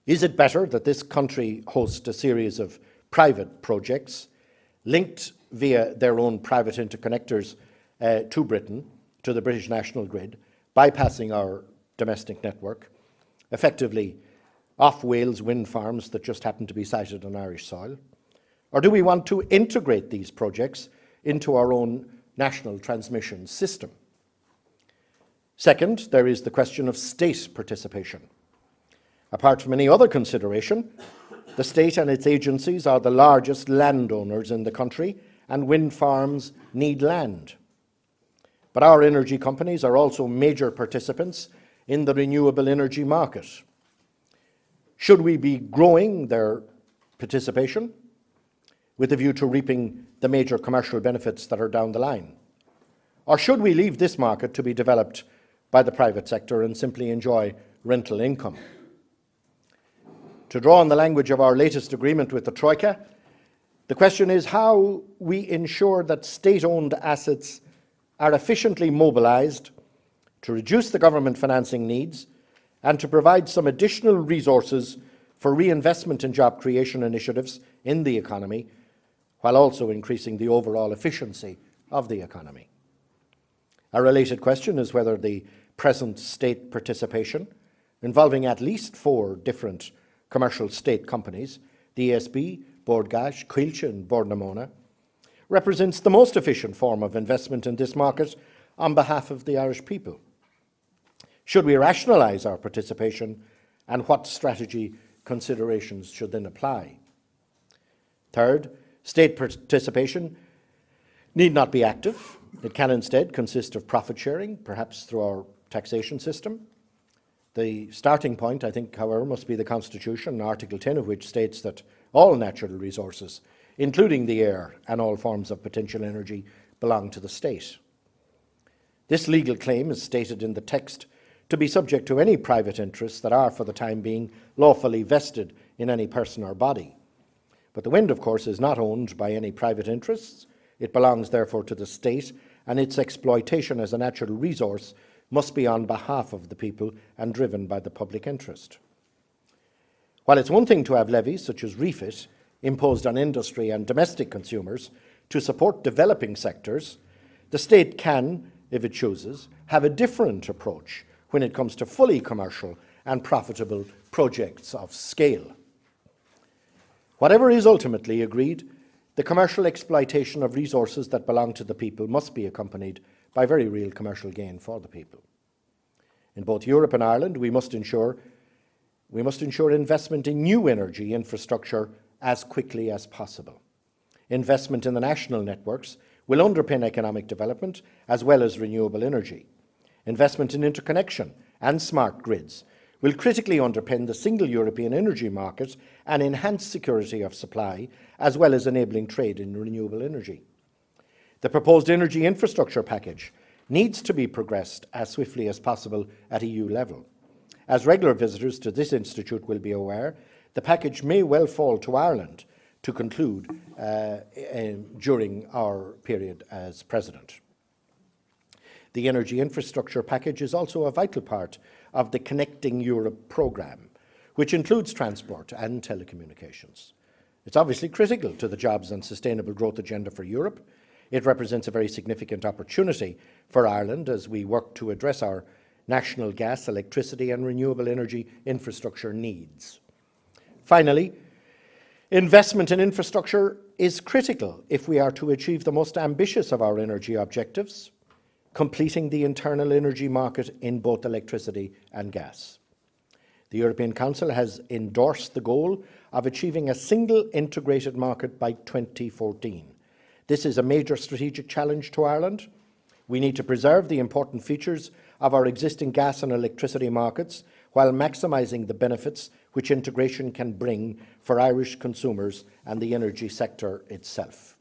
Is it better that this country host a series of private projects linked via their own private interconnectors to Britain, to the British national grid, bypassing our domestic network, effectively off Wales wind farms that just happen to be sited on Irish soil? Or do we want to integrate these projects into our own national transmission system? Second, there is the question of state participation. Apart from any other consideration, the state and its agencies are the largest landowners in the country, and wind farms need land. But our energy companies are also major participants in the renewable energy market. Should we be growing their participation with a view to reaping the major commercial benefits that are down the line? Or should we leave this market to be developed by the private sector and simply enjoy rental income? To draw on the language of our latest agreement with the Troika, the question is how we ensure that state-owned assets are efficiently mobilised to reduce the government financing needs and to provide some additional resources for reinvestment in job creation initiatives in the economy, while also increasing the overall efficiency of the economy. A related question is whether the present state participation, involving at least 4 different commercial state companies, the ESB, Bord Gáis, Coillte and Bord na Móna, represents the most efficient form of investment in this market on behalf of the Irish people. Should we rationalise our participation, and what strategy considerations should then apply? Third, state participation need not be active. It can instead consist of profit sharing, perhaps through our taxation system. The starting point, I think, however, must be the Constitution, Article 10 of which states that all natural resources, including the air and all forms of potential energy, belong to the state. This legal claim is stated in the text to be subject to any private interests that are, for the time being, lawfully vested in any person or body. But the wind, of course, is not owned by any private interests. It belongs, therefore, to the state, and its exploitation as a natural resource must be on behalf of the people and driven by the public interest. While it's one thing to have levies, such as refit, imposed on industry and domestic consumers to support developing sectors, the state can, if it chooses, have a different approach when it comes to fully commercial and profitable projects of scale. Whatever is ultimately agreed, the commercial exploitation of resources that belong to the people must be accompanied by very real commercial gain for the people. In both Europe and Ireland, we must ensure investment in new energy infrastructure as quickly as possible. Investment in the national networks will underpin economic development as well as renewable energy. Investment in interconnection and smart grids will critically underpin the single European energy market and enhance security of supply, as well as enabling trade in renewable energy. The proposed energy infrastructure package needs to be progressed as swiftly as possible at EU level. As regular visitors to this institute will be aware, the package may well fall to Ireland to conclude during our period as President. The energy infrastructure package is also a vital part of the Connecting Europe programme, which includes transport and telecommunications. It's obviously critical to the jobs and sustainable growth agenda for Europe. It represents a very significant opportunity for Ireland as we work to address our national gas, electricity and renewable energy infrastructure needs. Finally, investment in infrastructure is critical if we are to achieve the most ambitious of our energy objectives, completing the internal energy market in both electricity and gas. The European Council has endorsed the goal of achieving a single integrated market by 2014. This is a major strategic challenge to Ireland. We need to preserve the important features of our existing gas and electricity markets while maximising the benefits which integration can bring for Irish consumers and the energy sector itself.